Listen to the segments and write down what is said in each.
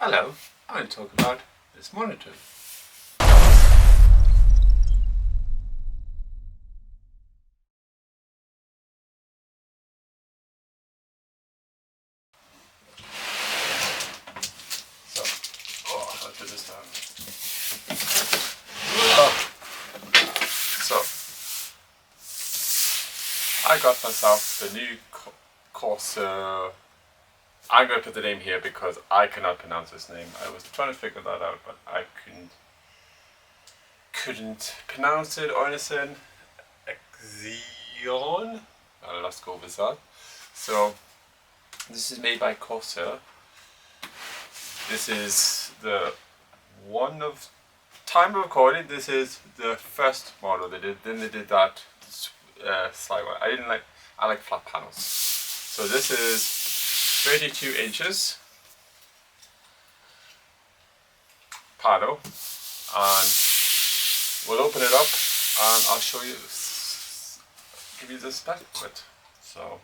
Hello, I'm going to talk about this monitor. So, I'll put this down. So, I got myself the new Corsair. I'm going to put the name here because I cannot pronounce this name. I was trying to figure that out, but I couldn't pronounce it or anything. Exion. Let's go with that. So, this is made by Corsair. This is the one of time of recording. This is the first model they did. Then they did that slide one. I like flat panels. So this is 32 inches panel, and we'll open it up and I'll show you, give you the spec of it. So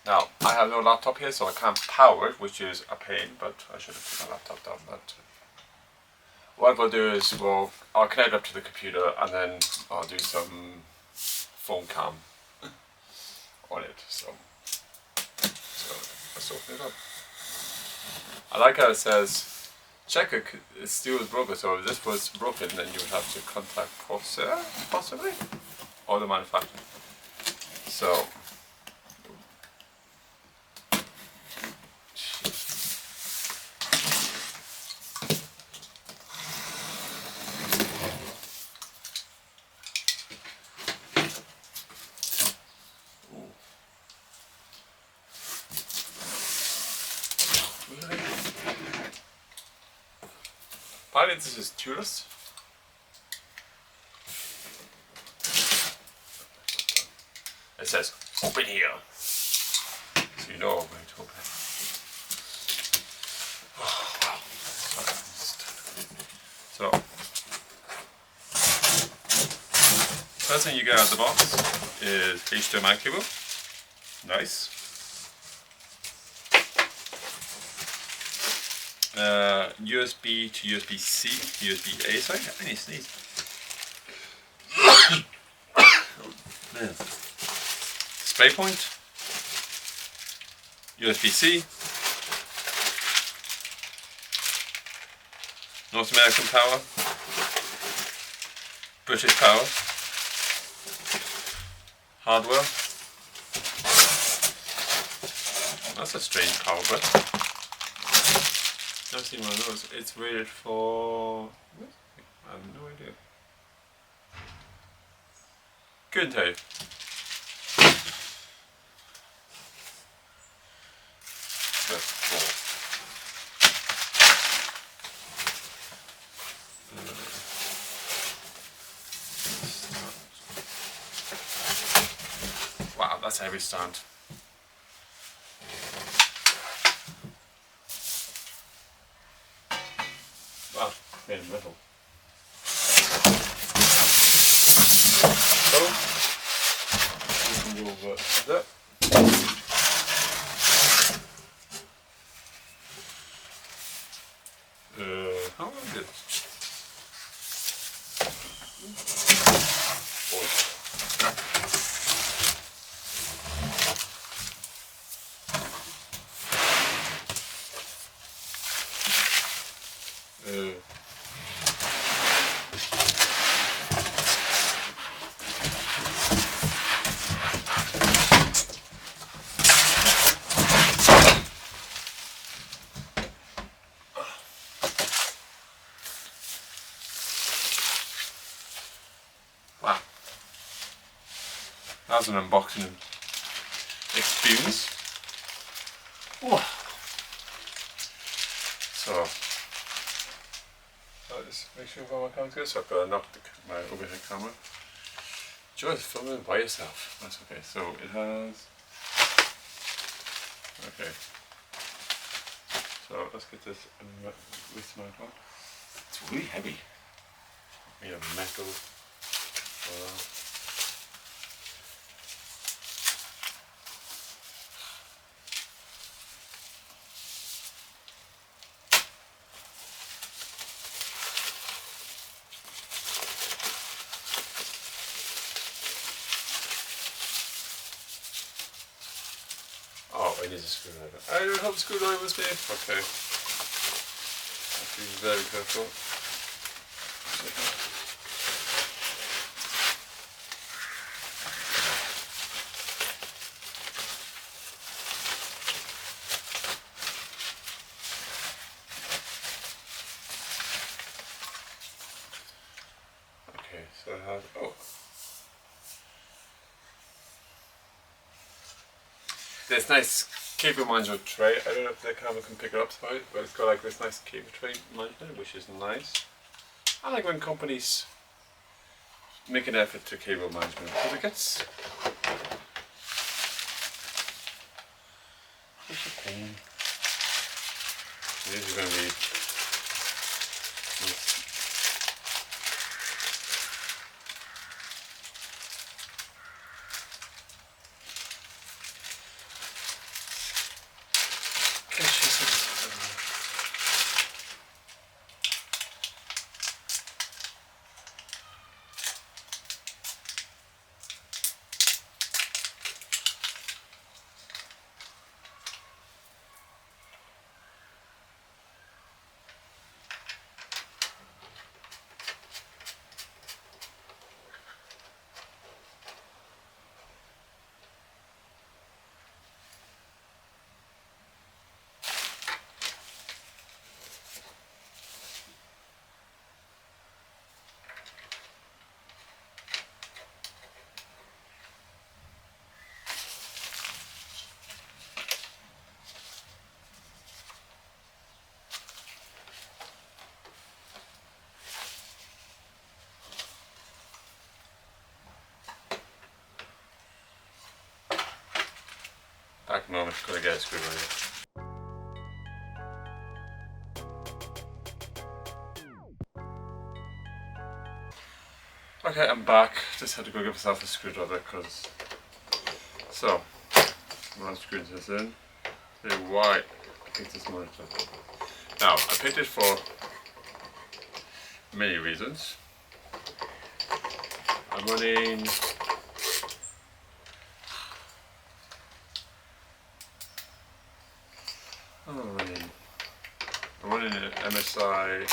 now I have no laptop here, so I can't power it, which is a pain, but I should have put my laptop down. But what we'll do is I'll connect up to the computer and then I'll do some phone cam on it. So let's open it up. I like how it says check if it still is broken. So if this was broken, then you would have to contact Corsair, possibly, or the manufacturer. So apparently this is tubeless. It says open here, so you know I'm going to open it. Oh, wow. So, first thing you get out of the box is HDMI cable. Nice. USB to USB-C, USB-A, sorry, I need to sneeze. Display point, USB-C, North American power, British power, hardware. That's a strange power button. I've seen one of those. It's rated for... I have no idea. Couldn't tell you. That's cool. Wow, that's a heavy stand. Wow, made of metal. So, we can go over there. How long is it? Wow, that was an unboxing experience. Whoa. So, I'll just make sure my camera's good. So I've got to knock my overhead camera. Just filming by yourself. That's okay. So it has. Okay. So let's get this with my one. It's really heavy. Made of metal. I need a screwdriver. I don't have a screwdriver with me. Okay. Have to be very careful. Okay, so I have, this nice cable management tray. I don't know if the camera can pick it up, sorry, but it's got like this nice cable tray management, which is nice. I like when companies make an effort to cable management because it gets it's a pain. These are going to be back moment, gotta get a screwdriver. Okay, I'm back. Just had to go give myself a screwdriver because. So, I'm unscrewing this in. Say why I picked this monitor. Now, I picked it for many reasons. I'm running. I'm running an MSI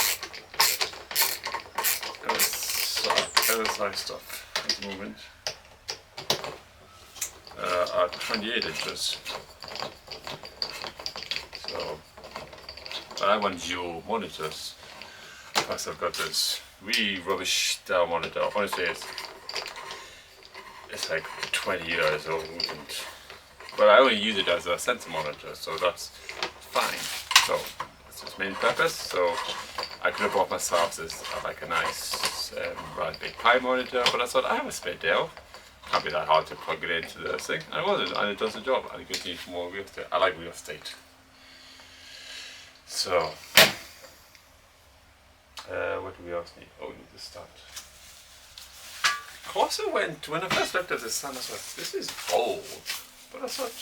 stuff at the moment at 28 inches. So, but I want dual monitors. Plus, I've got this really rubbish Dell monitor. Honestly, it's like 20 years old, but I only use it as a sensor monitor, so that's fine. So that's its main purpose. So I could have bought myself this like a nice Raspberry Pi monitor, but I thought I have a spare Dell. Can't be that hard to plug it into the thing. And it wasn't, and it does the job. And it gives me more real estate. I like real estate. So what do we else need? Oh, we need to start. Corsair went, when I first looked at this sun, I thought, this is old. But I thought,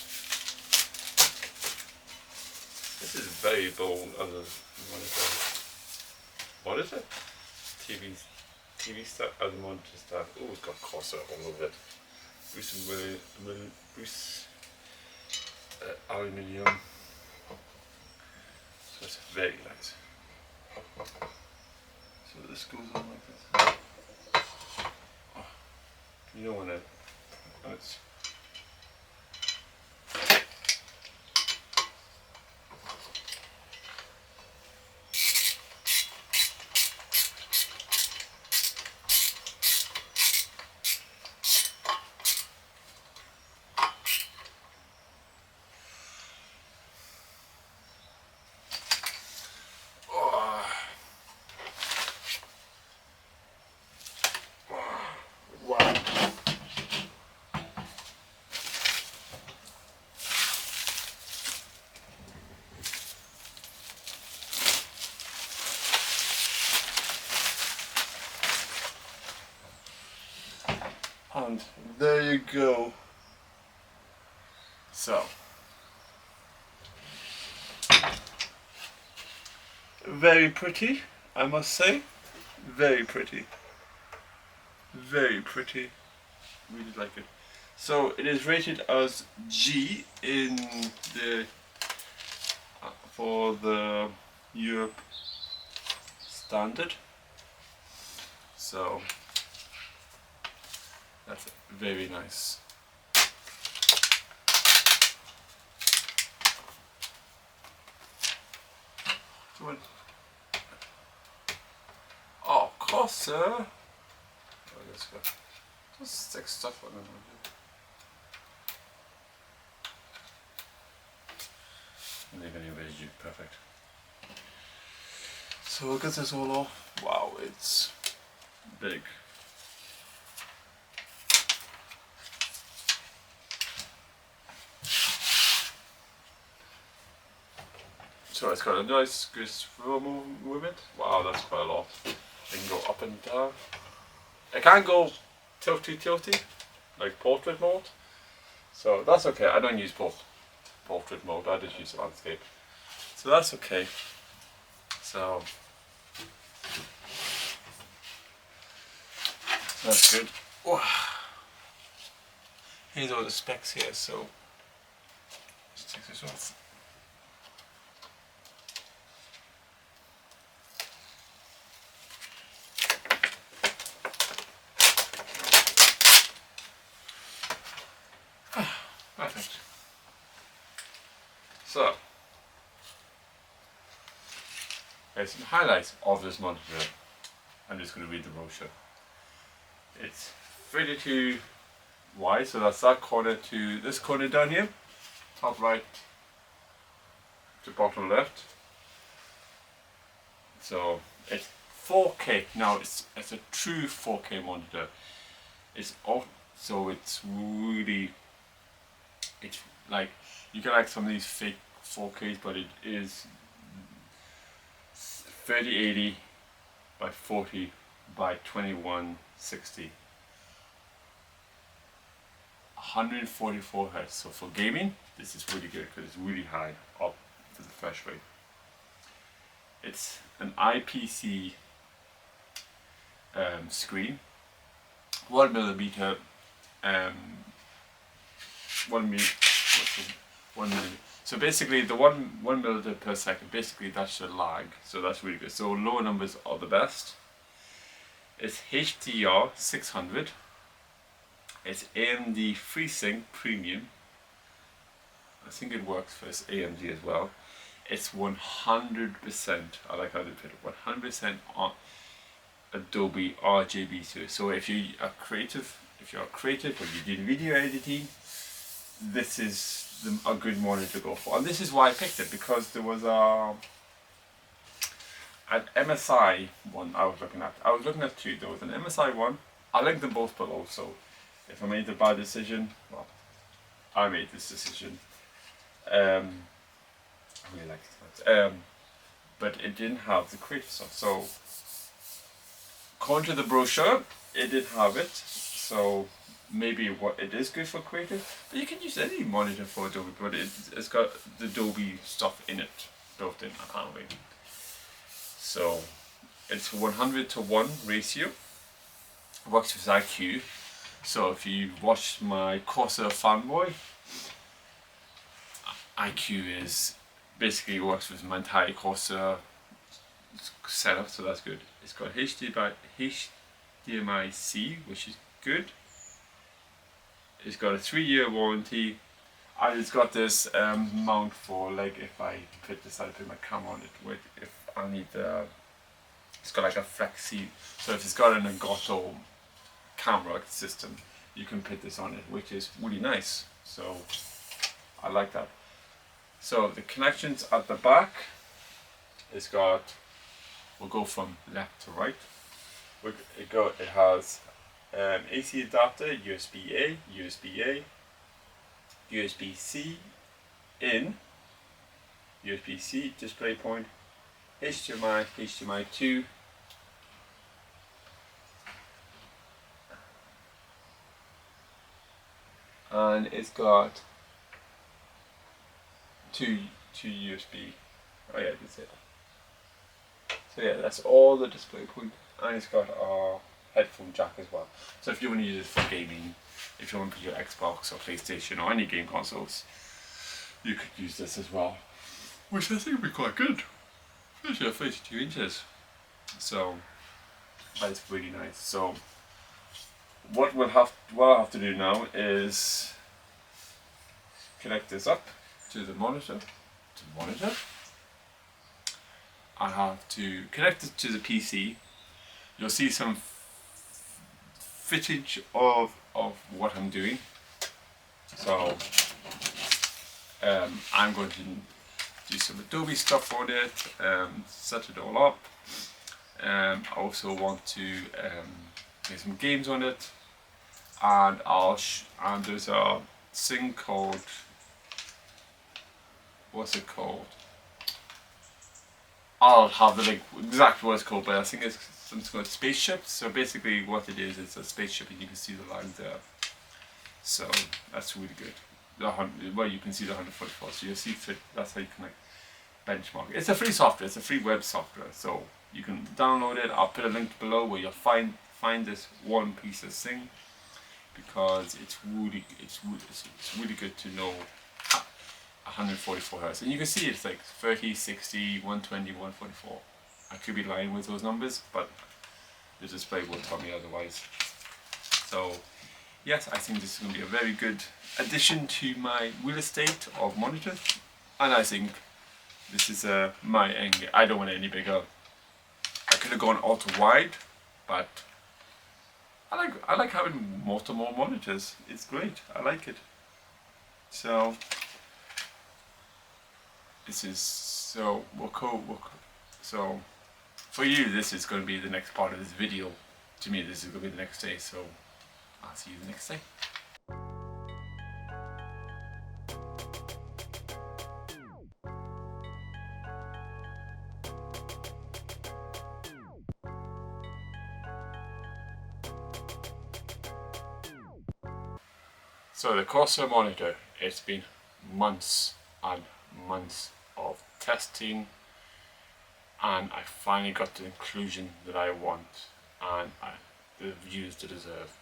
this is very bold other monitor? TV stuff, other monitor stuff. Oh, it's got Corsair all over it. Bruce aluminium. So it's very nice. So this goes on like this. Oh, you don't want to. Oh, it's and there you go. So, very pretty, I must say. Very pretty. Very pretty. Really like it. So it is rated as G in the for the Europe standard. So that's very nice. Oh, Corsair. Oh, let's go. Just stick stuff on it. And they're going to erase you. Perfect. So we'll get this all off. Wow, it's big. So it's got a nice graceful movement. Wow, that's quite a lot. It can go up and down. It can go tilty, like portrait mode. So that's okay. I don't use portrait mode. I just use landscape. So that's okay. So that's good. Oh. Here's all the specs here. So let's take this off. Perfect. So, there's some highlights of this monitor. I'm just going to read the brochure. It's 32 wide, so that's that corner to this corner down here, top right to bottom left. So it's 4K. Now it's a true 4K monitor. It's all, so it's really, it's like, you get like some of these fake 4Ks, but it is 3080 by 40 by 2160. 144 Hz. So for gaming, this is really good because it's really high up to the refresh rate. It's an IPC screen, 1mm, 1 millimeter. So basically, the 1 millimeter per second, basically that's your lag. So that's really good. So lower numbers are the best. It's HDR 600. It's AMD FreeSync Premium. I think it works for this AMD as well. It's 100%. I like how they put it. 100% on Adobe RGB to it. So if you are creative, or you do video editing, this is a good monitor to go for. And this is why I picked it, because there was an MSI one I was looking at. I was looking at two. There was an MSI one. I'll link them both below. So if I made a bad decision, well, I made this decision. I really liked it. But it didn't have the creative stuff. So according to the brochure, it did have it. So maybe what it is good for creative, but you can use any monitor for Adobe, but it's got the Adobe stuff in it, built in apparently. So it's 100:1 ratio, works with IQ. So if you watch my Corsair fanboy, IQ is basically works with my entire Corsair setup, so that's good. It's got HDMI-C, which is good. It's got a 3-year warranty, and it's got this mount for, like, if I decide to put my camera on it, if I need it's got like a flexi, so if it's got an Elgato camera system, you can put this on it, which is really nice. So I like that. So the connections at the back, it's got, we'll go from left to right. It has AC adapter, USB-A, USB-A, USB-C in, USB-C DisplayPort, HDMI, HDMI 2, and it's got two USB. Oh yeah, that's it. So yeah, that's all the DisplayPort, and it's got a headphone jack as well. So if you want to use it for gaming, if you want to put your Xbox or PlayStation or any game consoles, you could use this as well, which I think would be quite good, especially at 32 inches. So that's really nice. So what I'll have to do now is connect this up to the monitor. I have to connect it to the PC. You'll see some footage of what I'm doing. So I'm going to do some Adobe stuff on it, set it all up. I also want to play some games on it, and and there's a thing called, what's it called? I'll have the link, exact what it's called, but I think it's something called spaceship. So basically what it is, it's a spaceship and you can see the lines there. So that's really good. Well, you can see the 144, so you'll see that's how you can like benchmark. It's a free software, it's a free web software, so you can download it. I'll put a link below where you'll find this one piece of thing, because it's really good to know 144 Hz. And you can see it's like 30, 60, 120, 144. I could be lying with those numbers, but the display will tell me otherwise. So yes, I think this is going to be a very good addition to my real estate of monitors, and I think this is my end. I don't want it any bigger. I could have gone ultra wide, but I like having multiple monitors. It's great. I like it. So this is so so for you, this is going to be the next part of this video. To me, this is going to be the next day. So I'll see you the next day. So the Corsair monitor, it's been months and months of testing, and I finally got the conclusion that I want and the views to deserve.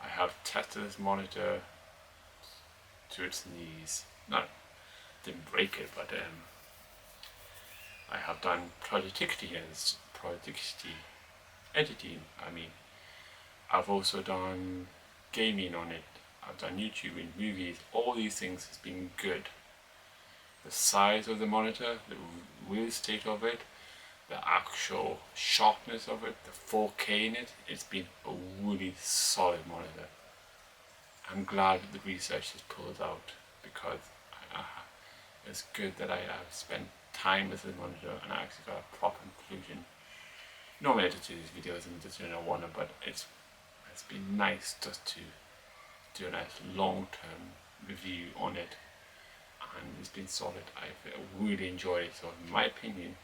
I have tested this monitor to its knees. No, didn't break it, but I have done project editing. I mean, I've also done gaming on it. I've done YouTube and movies. All these things has been good. The size of the monitor, the real estate of it, the actual sharpness of it, the 4K in it, it's been a really solid monitor. I'm glad that the research has pulled out, because it's good that I have spent time with the monitor and I actually got a proper conclusion. Normally I just do these videos and just wonder, but it's been nice just to do a nice long-term review on it, and it's been solid. I've really enjoyed it. So in my opinion,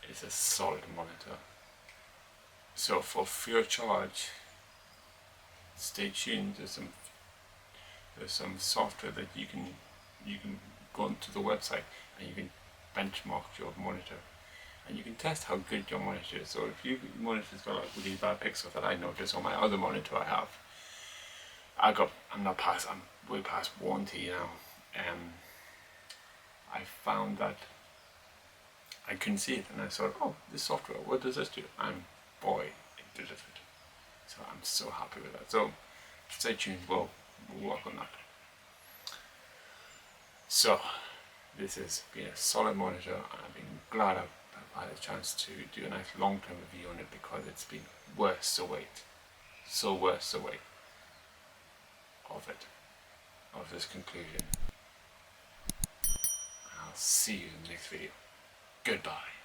it's a solid monitor. So for free of charge, stay tuned. There's some software that you can go onto the website and you can benchmark your monitor, and you can test how good your monitor is. So if your monitor's got like really bad pixels that I noticed on my other monitor I have, I'm way past warranty now. I found that I couldn't see it, and I thought, oh, this software, what does this do? And boy, it delivered. So I'm so happy with that. So stay tuned, we'll work on that. So this has been a solid monitor, and I've been glad I've had a chance to do a nice long-term review on it, because it's been worth the wait. So worth the wait of this conclusion. I'll see you in the next video. Goodbye.